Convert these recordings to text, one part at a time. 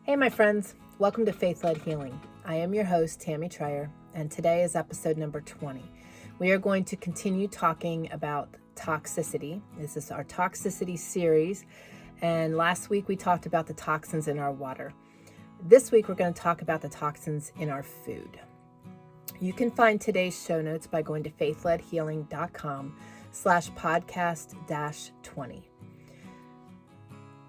Hey, my friends. Welcome to Faith-Led Healing. I am your host, Tammy Trayer, and today is episode number 20. We are going to continue talking about toxicity. This is our toxicity series, and last week we talked about the toxins in our water. This week we're going to talk about the toxins in our food. You can find today's show notes by going to faithledhealing.com/podcast-20.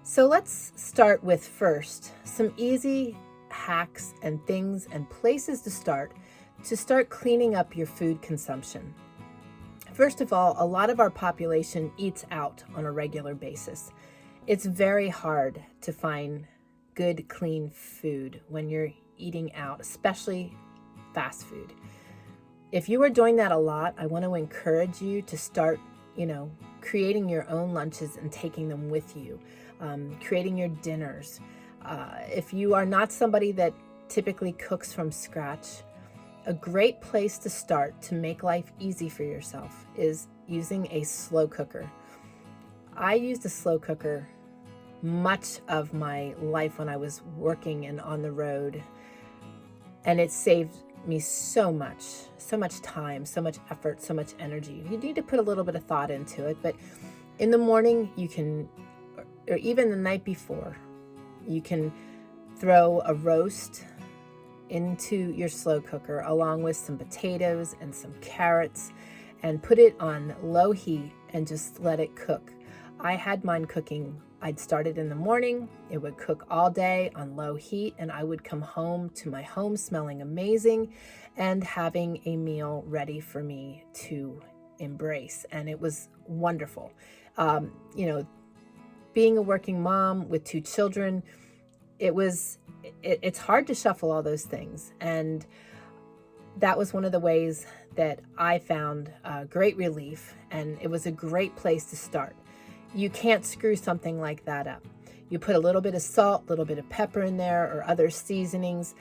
So let's start with first some easy hacks and things and places to start cleaning up your food consumption. First of all, a lot of our population eats out on a regular basis. It's very hard to find good, clean food when you're eating out, especially fast food. If you are doing that a lot, I want to encourage you to start, creating your own lunches and taking them with you. Creating your dinners. If you are not somebody that typically cooks from scratch, a great place to start to make life easy for yourself is using a slow cooker. I used a slow cooker much of my life when I was working and on the road, and it saved me so much time, so much effort, so much energy. You need to put a little bit of thought into it, but in the morning you can, or even the night before, you can throw a roast into your slow cooker along with some potatoes and some carrots and put it on low heat and just let it cook. I had mine cooking. I'd start it in the morning. It would cook all day on low heat, and I would come home to my home smelling amazing and having a meal ready for me to embrace. And it was wonderful. Being a working mom with 2 children, it's hard to shuffle all those things. And that was one of the ways that I found great relief, and it was a great place to start. You can't screw something like that up. You put a little bit of salt, a little bit of pepper in there or other seasonings.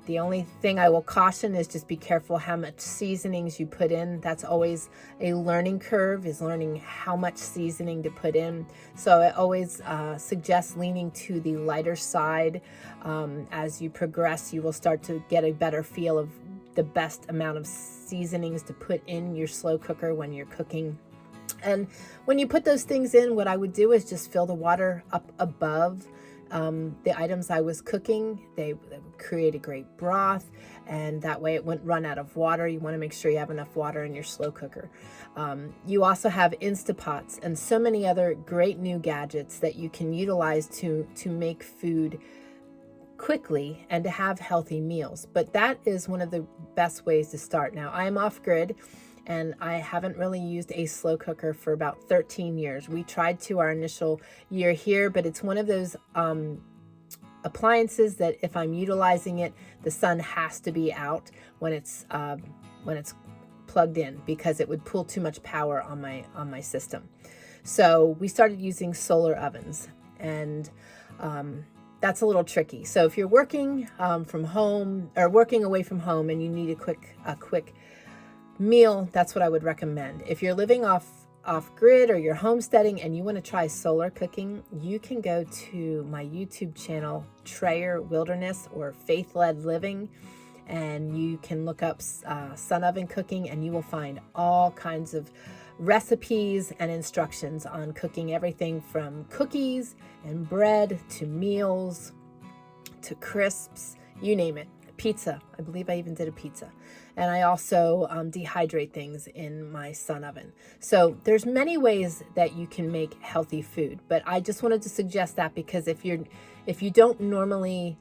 The only thing I will caution is just be careful how much seasonings you put in. That's always a learning curve, is learning how much seasoning to put in. So I always suggest leaning to the lighter side. As you progress, you will start to get a better feel of the best amount of seasonings to put in your slow cooker when you're cooking. And when you put those things in, what I would do is just fill the water up above the items I was cooking. They would create a great broth, and that way it wouldn't run out of water. You want to make sure you have enough water in your slow cooker. You also have Instapots and so many other great new gadgets that you can utilize to make food quickly and to have healthy meals. But that is one of the best ways to start. Now, I am off grid, and I haven't really used a slow cooker for about 13 years. We tried to our initial year here, but it's one of those appliances that if I'm utilizing it, the sun has to be out when it's plugged in, because it would pull too much power on my system. So we started using solar ovens, and that's a little tricky. So if you're working from home or working away from home and you need a quick meal, that's what I would recommend. If you're living off grid or you're homesteading and you want to try solar cooking, you can go to my YouTube channel, Trayer Wilderness or Faith-Led Living, and you can look up sun oven cooking, and you will find all kinds of recipes and instructions on cooking everything from cookies and bread to meals to crisps, you name it. Pizza. I believe I even did a pizza. And I also dehydrate things in my sun oven. So there's many ways that you can make healthy food, but I just wanted to suggest that because if you don't normally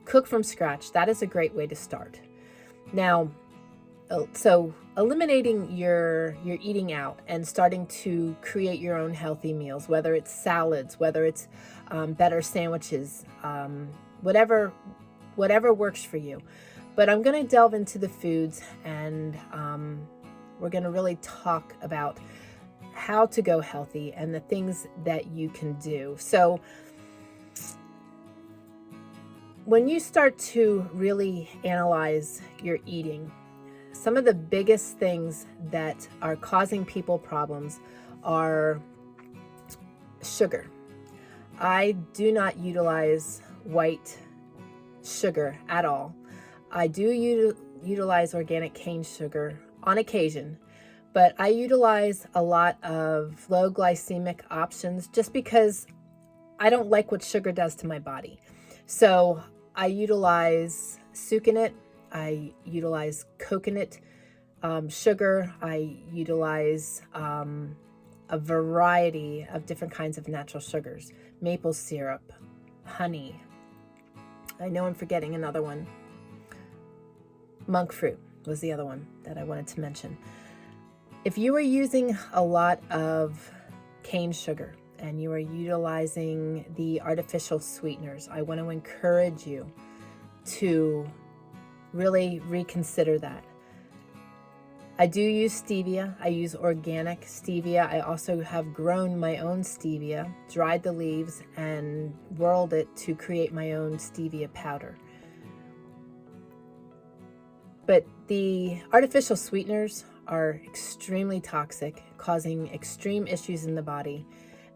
cook from scratch, that is a great way to start. Now, so eliminating your eating out and starting to create your own healthy meals, whether it's salads, whether it's better sandwiches, whatever works for you. But I'm going to delve into the foods, and we're going to really talk about how to go healthy and the things that you can do. So when you start to really analyze your eating, some of the biggest things that are causing people problems are sugar. I do not utilize white sugar at all. I do utilize organic cane sugar on occasion, but I utilize a lot of low glycemic options just because I don't like what sugar does to my body. So I utilize sucanate, I utilize coconut sugar, I utilize a variety of different kinds of natural sugars, maple syrup, honey. I know I'm forgetting another one. Monk fruit was the other one that I wanted to mention. If you are using a lot of cane sugar and you are utilizing the artificial sweeteners, I want to encourage you to really reconsider that. I do use stevia. I use organic stevia. I also have grown my own stevia, dried the leaves, and whirled it to create my own stevia powder. But the artificial sweeteners are extremely toxic, causing extreme issues in the body.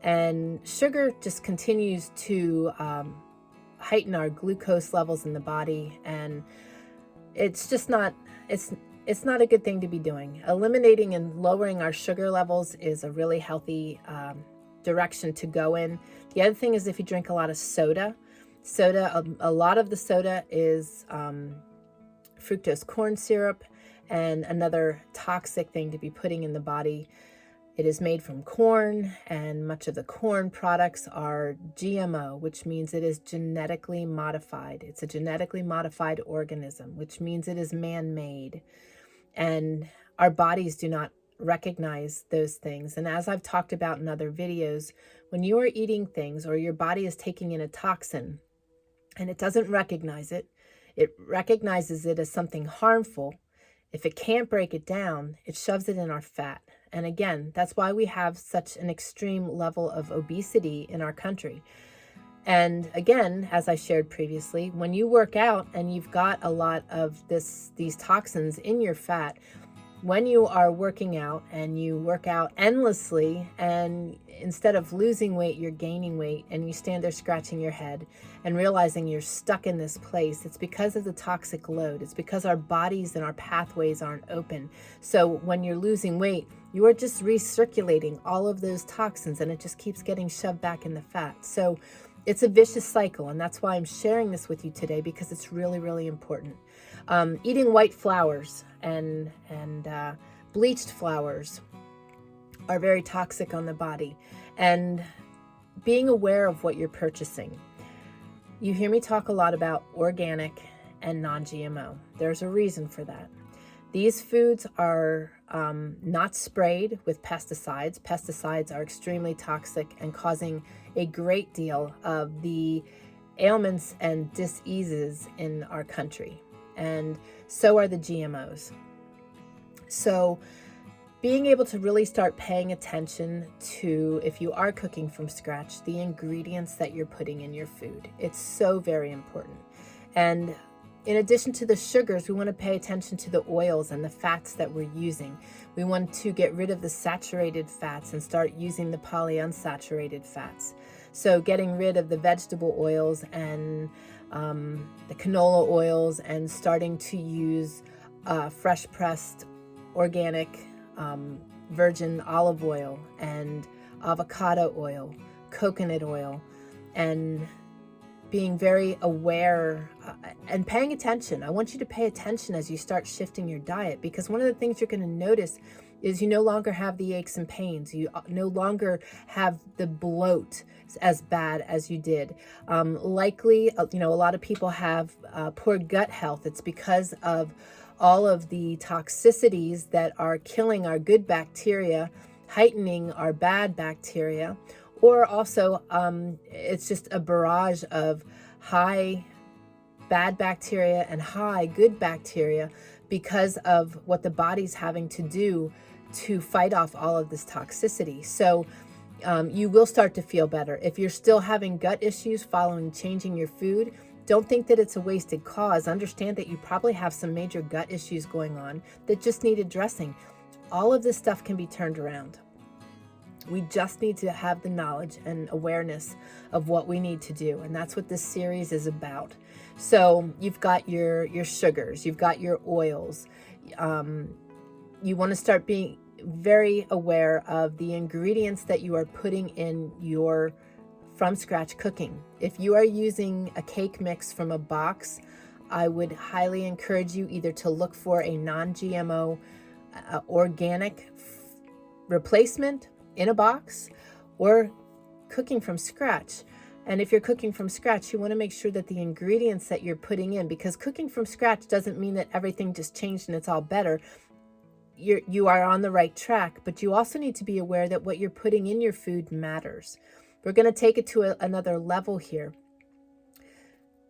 And sugar just continues to heighten our glucose levels in the body. And it's just not, it's not a good thing to be doing. Eliminating and lowering our sugar levels is a really healthy direction to go in. The other thing is if you drink a lot of soda, a lot of the soda is fructose corn syrup, and another toxic thing to be putting in the body. It is made from corn, and much of the corn products are GMO, which means it is genetically modified. It's a genetically modified organism, which means it is man-made. And our bodies do not recognize those things. And as I've talked about in other videos, when you are eating things or your body is taking in a toxin and it doesn't recognize it, it recognizes it as something harmful. If it can't break it down, it shoves it in our fat. And again, that's why we have such an extreme level of obesity in our country. And again, as I shared previously, when you work out and you've got a lot of these toxins in your fat, when you are working out and you work out endlessly, and instead of losing weight, you're gaining weight, and you stand there scratching your head and realizing you're stuck in this place, it's because of the toxic load. It's because our bodies and our pathways aren't open. So when you're losing weight, you are just recirculating all of those toxins, and it just keeps getting shoved back in the fat. So it's a vicious cycle, and that's why I'm sharing this with you today, because it's really, really important. Eating white flours and bleached flours are very toxic on the body, and being aware of what you're purchasing. You hear me talk a lot about organic and non-GMO. There's a reason for that. These foods are not sprayed with pesticides. Pesticides are extremely toxic and causing a great deal of the ailments and diseases in our country. And so are the GMOs. So being able to really start paying attention to, if you are cooking from scratch, the ingredients that you're putting in your food. It's so very important. And in addition to the sugars, we want to pay attention to the oils and the fats that we're using. We want to get rid of the saturated fats and start using the polyunsaturated fats. So getting rid of the vegetable oils and the canola oils, and starting to use fresh pressed organic virgin olive oil and avocado oil, coconut oil, and being very aware and paying attention. I want you to pay attention as you start shifting your diet, because one of the things you're going to notice is you no longer have the aches and pains. You no longer have the bloat as bad as you did. Likely, a lot of people have poor gut health. It's because of all of the toxicities that are killing our good bacteria, heightening our bad bacteria, or also it's just a barrage of high bad bacteria and high good bacteria because of what the body's having to do to fight off all of this toxicity. So you will start to feel better. If you're still having gut issues following changing your food, don't think that it's a wasted cause. Understand that you probably have some major gut issues going on that just need addressing. All of this stuff can be turned around. We just need to have the knowledge and awareness of what we need to do. And that's what this series is about. So you've got your sugars, you've got your oils. You want to start being very aware of the ingredients that you are putting in your from scratch cooking. If you are using a cake mix from a box, I would highly encourage you either to look for a non-GMO organic replacement in a box, or cooking from scratch. And if you're cooking from scratch, you want to make sure that the ingredients that you're putting in, because cooking from scratch doesn't mean that everything just changed and it's all better. You are on the right track, but you also need to be aware that what you're putting in your food matters. We're going to take it to another level here.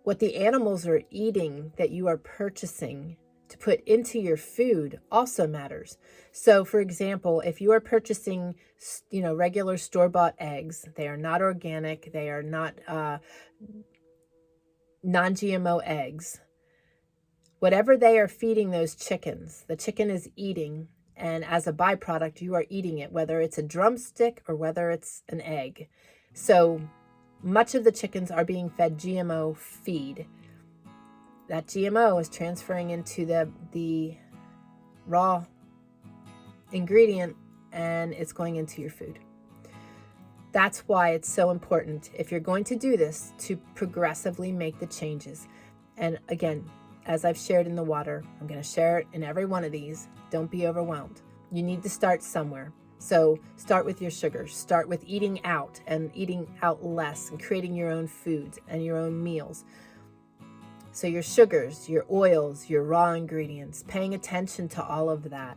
What the animals are eating that you are purchasing to put into your food also matters. So for example, if you are purchasing, regular store-bought eggs, they are not organic, they are not non-GMO eggs. Whatever they are feeding those chickens, the chicken is eating, and as a byproduct, you are eating it, whether it's a drumstick or whether it's an egg. So much of the chickens are being fed GMO feed. That GMO is transferring into the raw ingredient, and it's going into your food. That's why it's so important, if you're going to do this, to progressively make the changes. And again, as I've shared in the water, I'm going to share it in every one of these. Don't be overwhelmed. You need to start somewhere. So start with your sugars. Start with eating out and eating out less and creating your own foods and your own meals. So your sugars, your oils, your raw ingredients, paying attention to all of that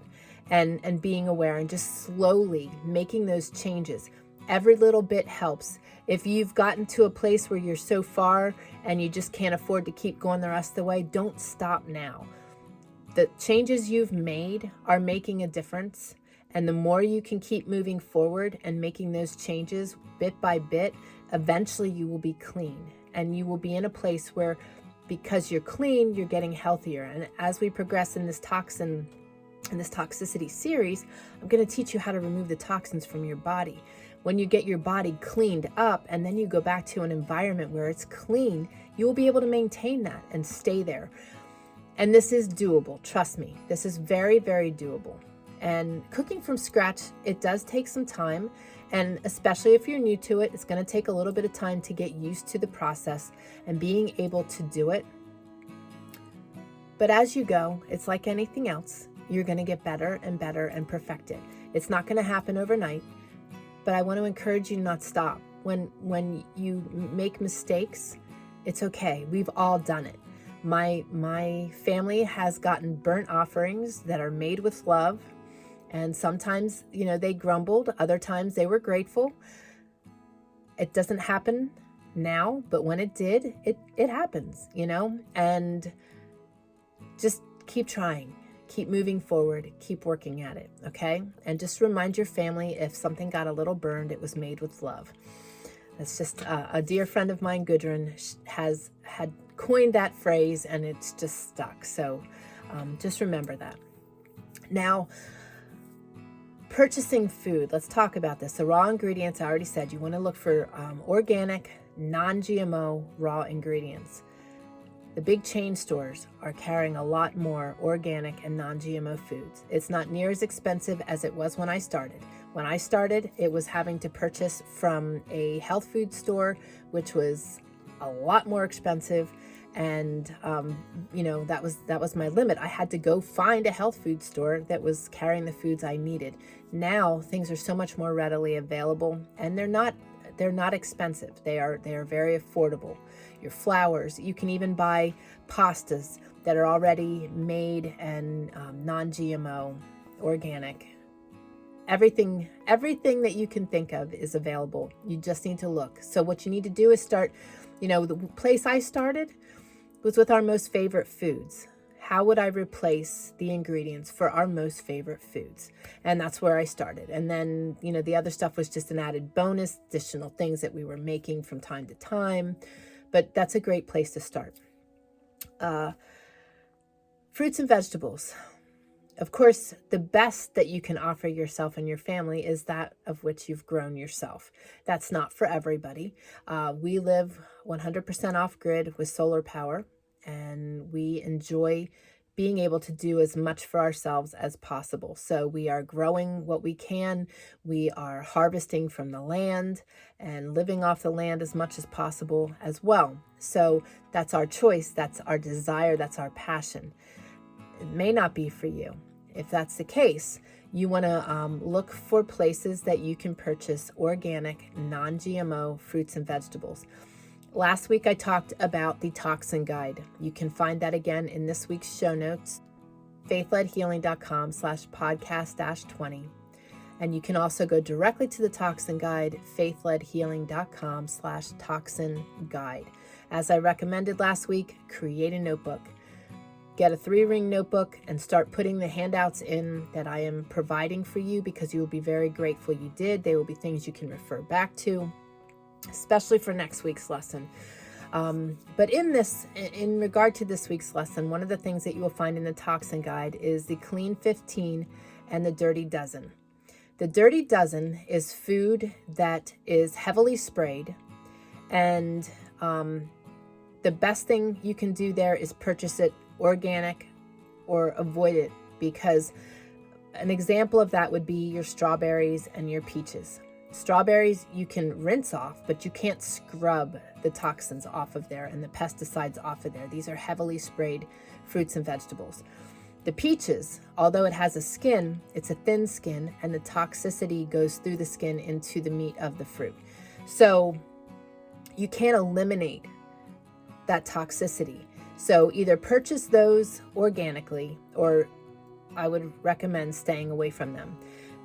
and being aware and just slowly making those changes. Every little bit helps. If you've gotten to a place where you're so far and you just can't afford to keep going the rest of the way, don't stop now. The changes you've made are making a difference. And the more you can keep moving forward and making those changes bit by bit, eventually you will be clean. And you will be in a place where, because you're clean, you're getting healthier. And as we progress in this toxicity series, I'm going to teach you how to remove the toxins from your body. When you get your body cleaned up and then you go back to an environment where it's clean, you will be able to maintain that and stay there. And this is doable. Trust me, this is very, very doable. And cooking from scratch, it does take some time. And especially if you're new to it, it's going to take a little bit of time to get used to the process and being able to do it. But as you go, it's like anything else. You're going to get better and better and perfect it. It's not going to happen overnight, but I want to encourage you not stop. When you make mistakes, it's okay. We've all done it. My family has gotten burnt offerings that are made with love. And sometimes, they grumbled. Other times they were grateful. It doesn't happen now, but when it did, it happens, and just keep trying, keep moving forward, keep working at it. Okay. And just remind your family, if something got a little burned, it was made with love. That's just a dear friend of mine, Gudrun, had coined that phrase, and it's just stuck. So just remember that. Now, purchasing food, let's talk about this. The raw ingredients, I already said, you want to look for organic, non-GMO raw ingredients. The big chain stores are carrying a lot more organic and non-GMO foods. It's not near as expensive as it was when I started. When I started, it was having to purchase from a health food store, which was a lot more expensive. And, that was my limit. I had to go find a health food store that was carrying the foods I needed. Now things are so much more readily available, and they're not expensive. They are very affordable. Your flours, you can even buy pastas that are already made and non-GMO, organic. Everything that you can think of is available. You just need to look. So what you need to do is start, the place I started was with our most favorite foods. How would I replace the ingredients for our most favorite foods? And that's where I started. And then, the other stuff was just an added bonus, additional things that we were making from time to time. But that's a great place to start. Fruits and vegetables. Of course, the best that you can offer yourself and your family is that of which you've grown yourself. That's not for everybody. We live 100% off grid with solar power, and we enjoy being able to do as much for ourselves as possible. So we are growing what we can. We are harvesting from the land and living off the land as much as possible as well. So that's our choice. That's our desire. That's our passion. It may not be for you. If that's the case, you want to look for places that you can purchase organic, non-GMO fruits and vegetables. Last week, I talked about the Toxin Guide. You can find that again in this week's show notes, faithledhealing.com/podcast-20. And you can also go directly to the Toxin Guide, faithledhealing.com/toxin guide. As I recommended last week, create a notebook. Get a 3-ring notebook and start putting the handouts in that I am providing for you, because you will be very grateful you did. They will be things you can refer back to, especially for next week's lesson. But in regard to this week's lesson, one of the things that you will find in the Toxin Guide is the Clean 15 and the Dirty Dozen. The Dirty Dozen is food that is heavily sprayed, and the best thing you can do there is purchase it organic or avoid it, because an example of that would be your strawberries and your peaches. Strawberries you can rinse off, but you can't scrub the toxins off of there and the pesticides off of there. These are heavily sprayed fruits and vegetables. The peaches, although it has a skin, it's a thin skin, and the toxicity goes through the skin into the meat of the fruit. So you can't eliminate that toxicity. So either purchase those organically, or I would recommend staying away from them.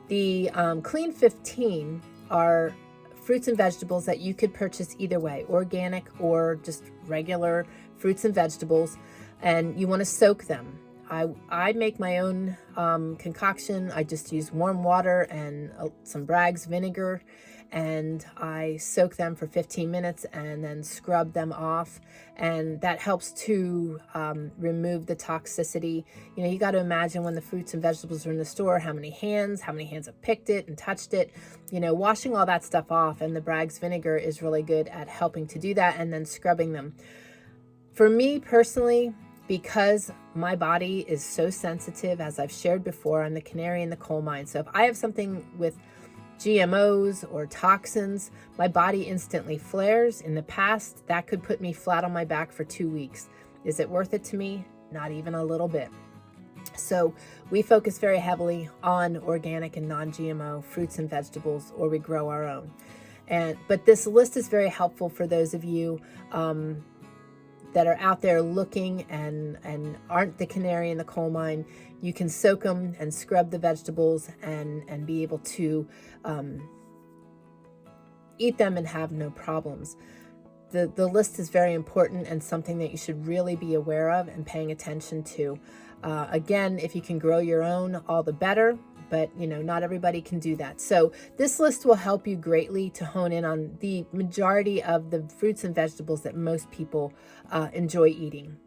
The Clean 15 are fruits and vegetables that you could purchase either way, organic or just regular fruits and vegetables, and you want to soak them. I make my own concoction. I just use warm water and some Bragg's vinegar, and I soak them for 15 minutes and then scrub them off, and that helps to remove the toxicity. You know, you got to imagine when the fruits and vegetables are in the store, how many hands have picked it and touched it, you know, washing all that stuff off, and the Bragg's vinegar is really good at helping to do that, and then scrubbing them. For me personally, because my body is so sensitive, as I've shared before, I'm the canary in the coal mine. So if I have something with GMOs or toxins, my body instantly flares. In the past, that could put me flat on my back for 2 weeks. Is it worth it to me? Not even a little bit. So we focus very heavily on organic and non-GMO fruits and vegetables, or we grow our own. But this list is very helpful for those of you that are out there looking and aren't the canary in the coal mine. You can soak them and scrub the vegetables and be able to eat them and have no problems. The list is very important and something that you should really be aware of and paying attention to. Again, if you can grow your own, all the better. But, you know, not everybody can do that. So this list will help you greatly to hone in on the majority of the fruits and vegetables that most people enjoy eating.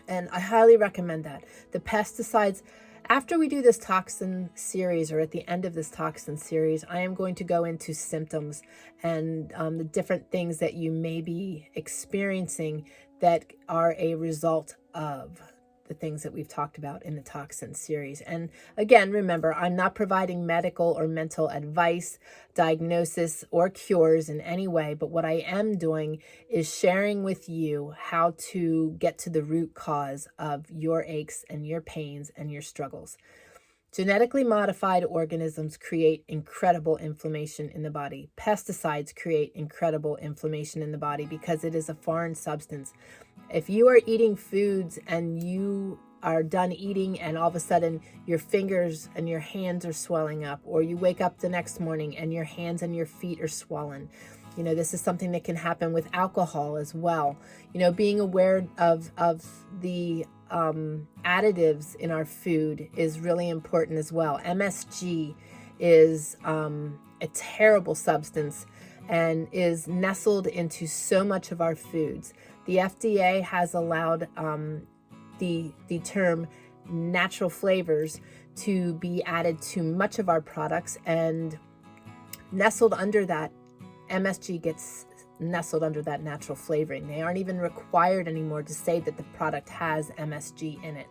And I highly recommend that. The pesticides, after we do this toxin series, or at the end of this toxin series, I am going to go into symptoms and the different things that you may be experiencing that are a result of the things that we've talked about in the Toxin series. And again, remember, I'm not providing medical or mental advice, diagnosis, or cures in any way, but what I am doing is sharing with you how to get to the root cause of your aches and your pains and your struggles. Genetically modified organisms create incredible inflammation in the body. Pesticides create incredible inflammation in the body because it is a foreign substance. If you are eating foods and you are done eating and all of a sudden your fingers and your hands are swelling up, or you wake up the next morning and your hands and your feet are swollen, you know, this is something that can happen with alcohol as well. You know, being aware of the additives in our food is really important as well. MSG is a terrible substance and is nestled into so much of our foods. The FDA has allowed the term natural flavors to be added to much of our products, and nestled under that, MSG gets nestled under that natural flavoring. They aren't even required anymore to say that the product has MSG in it.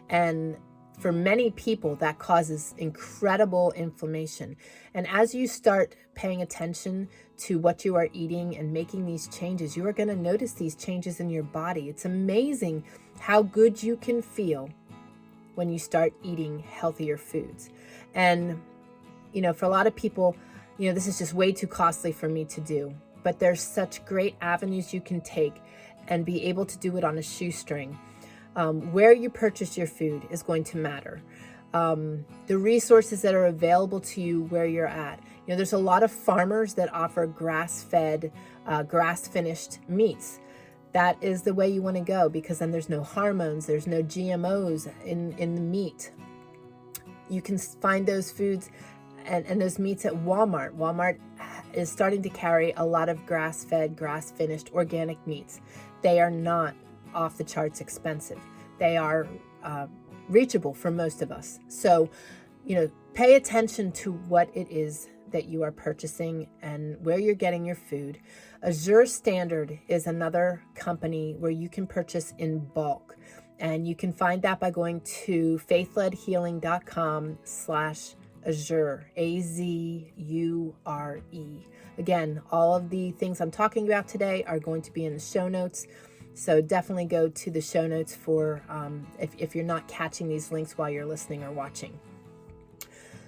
And for many people, that causes incredible inflammation. And as you start paying attention to what you are eating and making these changes, you are going to notice these changes in your body. It's amazing how good you can feel when you start eating healthier foods. And, for a lot of people, this is just way too costly for me to do. But there's such great avenues you can take and be able to do it on a shoestring. Where you purchase your food is going to matter. The resources that are available to you where you're at. There's a lot of farmers that offer grass-fed, grass-finished meats. That is the way you want to go, because then there's no hormones, there's no GMOs in the meat. You can find those foods and those meats at Walmart. Walmart is starting to carry a lot of grass-fed, grass-finished organic meats. They are not off the charts expensive. They are reachable for most of us. So, pay attention to what it is that you are purchasing and where you're getting your food. Azure Standard is another company where you can purchase in bulk. And you can find that by going to faithledhealing.com/Azure, AZURE. Again, all of the things I'm talking about today are going to be in the show notes. So definitely go to the show notes for if you're not catching these links while you're listening or watching.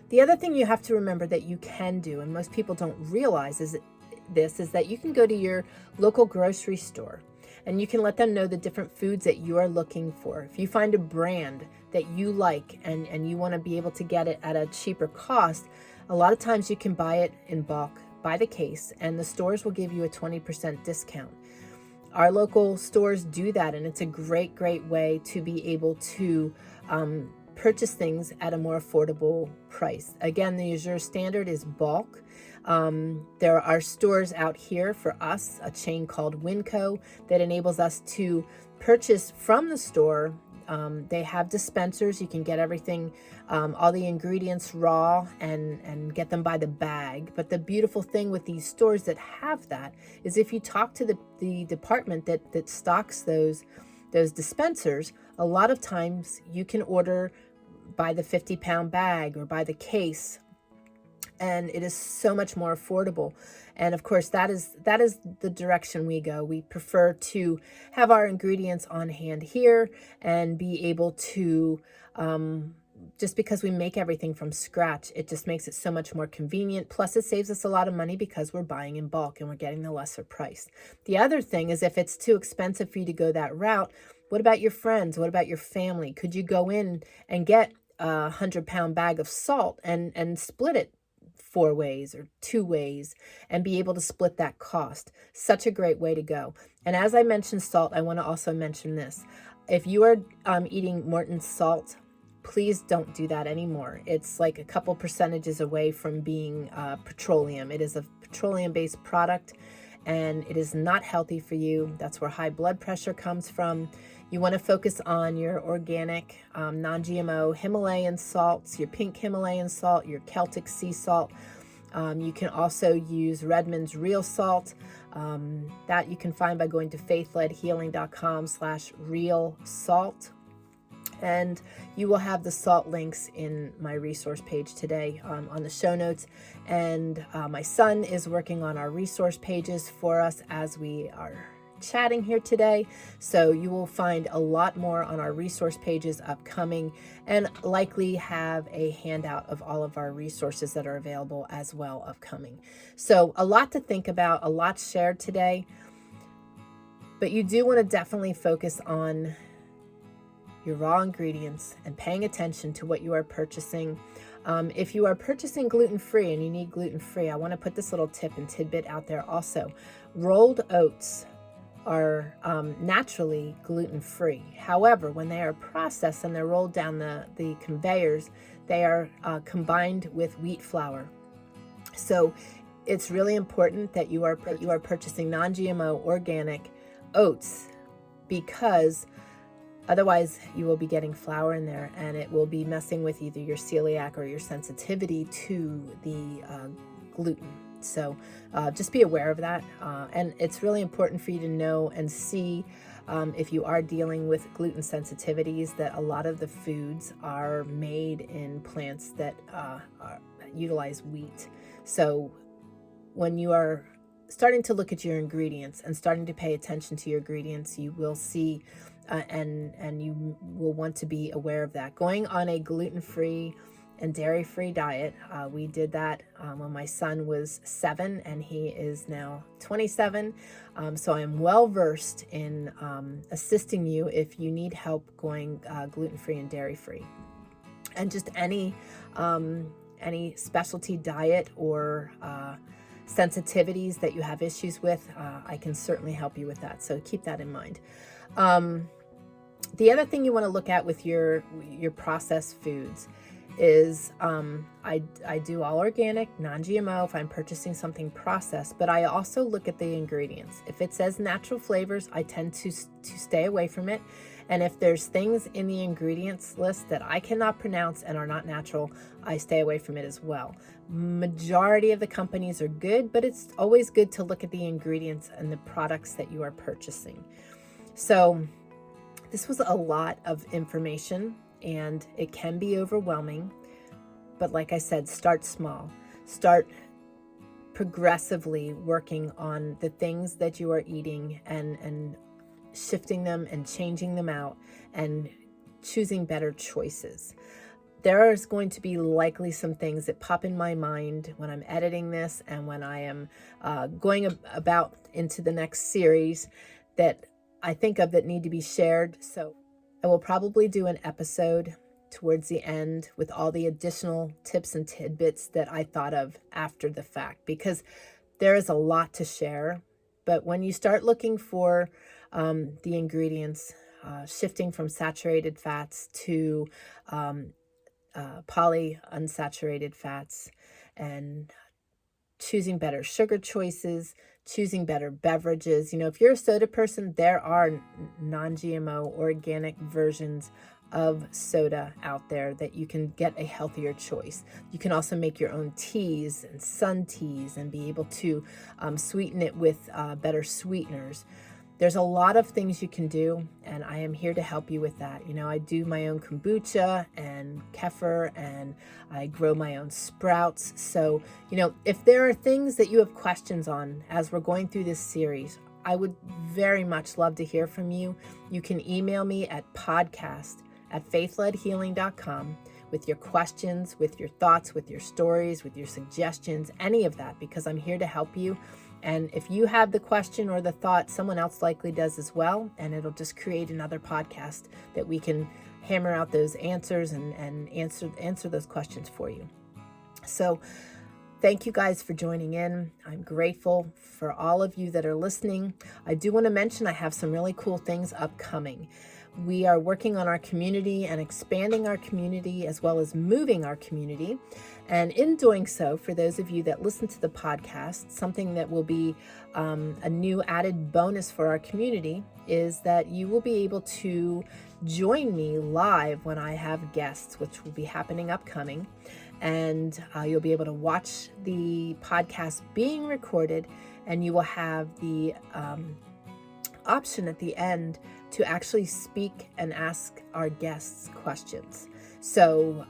The other thing you have to remember that you can do, and most people don't realize is that you can go to your local grocery store and you can let them know the different foods that you are looking for. If you find a brand that you like and you want to be able to get it at a cheaper cost, a lot of times you can buy it in bulk by the case, and the stores will give you a 20% discount. Our local stores do that, and it's a great, great way to be able to purchase things at a more affordable price. Again, the Azure Standard is bulk. There are stores out here for us, a chain called Winco, that enables us to purchase from the store. They have dispensers. You can get everything, all the ingredients raw and get them by the bag. But the beautiful thing with these stores that have that is if you talk to the department that stocks those dispensers, a lot of times you can order by the 50-pound bag or by the case. And it is so much more affordable. And of course, that is the direction we go. We prefer to have our ingredients on hand here and be able to, just because we make everything from scratch, it just makes it so much more convenient. Plus, it saves us a lot of money because we're buying in bulk and we're getting the lesser price. The other thing is, if it's too expensive for you to go that route, what about your friends? What about your family? Could you go in and get a 100-pound bag of salt and split it 4 ways or 2 ways and be able to split that cost? Such a great way to go. And as I mentioned salt, I want to also mention this. If you are eating Morton's salt, please don't do that anymore. It's like a couple percentages away from being petroleum. It is a petroleum-based product, and it is not healthy for you. That's where high blood pressure comes from. You want to focus on your organic, non-GMO Himalayan salts, your pink Himalayan salt, your Celtic sea salt. You can also use Redmond's real salt. That you can find by going to faithledhealing.com/real salt. And you will have the salt links in my resource page today on the show notes. And my son is working on our resource pages for us as we are chatting here today. So you will find a lot more on our resource pages upcoming, and likely have a handout of all of our resources that are available as well upcoming. So a lot to think about, a lot shared today, but you do want to definitely focus on your raw ingredients and paying attention to what you are purchasing. If you are purchasing gluten-free and you need gluten-free, I want to put this little tip and tidbit out there also. Rolled oats are naturally gluten-free. However, when they are processed and they're rolled down the conveyors, they are combined with wheat flour. So it's really important that you are purchasing non-GMO organic oats, because Otherwise, you will be getting flour in there, and it will be messing with either your celiac or your sensitivity to the gluten. So just be aware of that. And it's really important for you to know and see if you are dealing with gluten sensitivities, that a lot of the foods are made in plants that utilize wheat. So when you are starting to look at your ingredients and starting to pay attention to your ingredients, you will see and you will want to be aware of that. Going on a gluten-free and dairy-free diet, we did that when my son was 7 and he is now 27. So I'm well versed in assisting you if you need help going gluten-free and dairy-free. And just any specialty diet or sensitivities that you have issues with, I can certainly help you with that. So keep that in mind. The other thing you want to look at with your processed foods is I do all organic, non-GMO if I'm purchasing something processed, but I also look at the ingredients. If it says natural flavors, I tend to stay away from it. And if there's things in the ingredients list that I cannot pronounce and are not natural, I stay away from it as well. Majority of the companies are good, but it's always good to look at the ingredients and the products that you are purchasing. So this was a lot of information and it can be overwhelming, but like I said, start small. Start progressively working on the things that you are eating and shifting them and changing them out and choosing better choices. There is going to be likely some things that pop in my mind when I'm editing this and when I am going about into the next series that I think of that need to be shared. So I will probably do an episode towards the end with all the additional tips and tidbits that I thought of after the fact, because there is a lot to share. But when you start looking for the ingredients, shifting from saturated fats to polyunsaturated fats, and choosing better sugar choices, choosing better beverages. You know, if you're a soda person, there are non-GMO organic versions of soda out there that you can get a healthier choice. You can also make your own teas and sun teas and be able to sweeten it with better sweeteners. There's a lot of things you can do, and I am here to help you with that. You know, I do my own kombucha and kefir, and I grow my own sprouts. So, you know, if there are things that you have questions on as we're going through this series, I would very much love to hear from you. You can email me at podcast@faithledhealing.com with your questions, with your thoughts, with your stories, with your suggestions, any of that, because I'm here to help you. And if you have the question or the thought, someone else likely does as well. And it'll just create another podcast that we can hammer out those answers and answer those questions for you. So thank you guys for joining in. I'm grateful for all of you that are listening. I do want to mention I have some really cool things upcoming. We are working on our community and expanding our community as well as moving our community. And in doing so, for those of you that listen to the podcast, something that will be a new added bonus for our community is that you will be able to join me live when I have guests, which will be happening upcoming. And you'll be able to watch the podcast being recorded, and you will have the option at the end to actually speak and ask our guests questions. So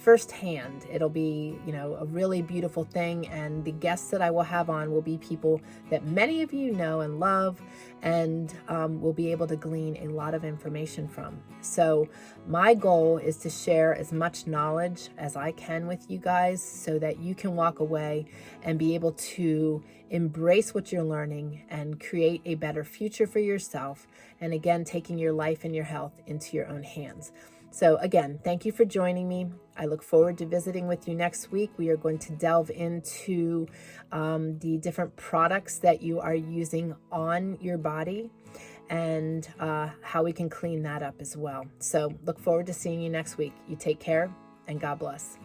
firsthand, it'll be, you know, a really beautiful thing. And the guests that I will have on will be people that many of you know and love, and will be able to glean a lot of information from. So my goal is to share as much knowledge as I can with you guys so that you can walk away and be able to embrace what you're learning and create a better future for yourself. And again, taking your life and your health into your own hands. So again, thank you for joining me. I look forward to visiting with you next week. We are going to delve into the different products that you are using on your body and how we can clean that up as well. So look forward to seeing you next week. You take care and God bless.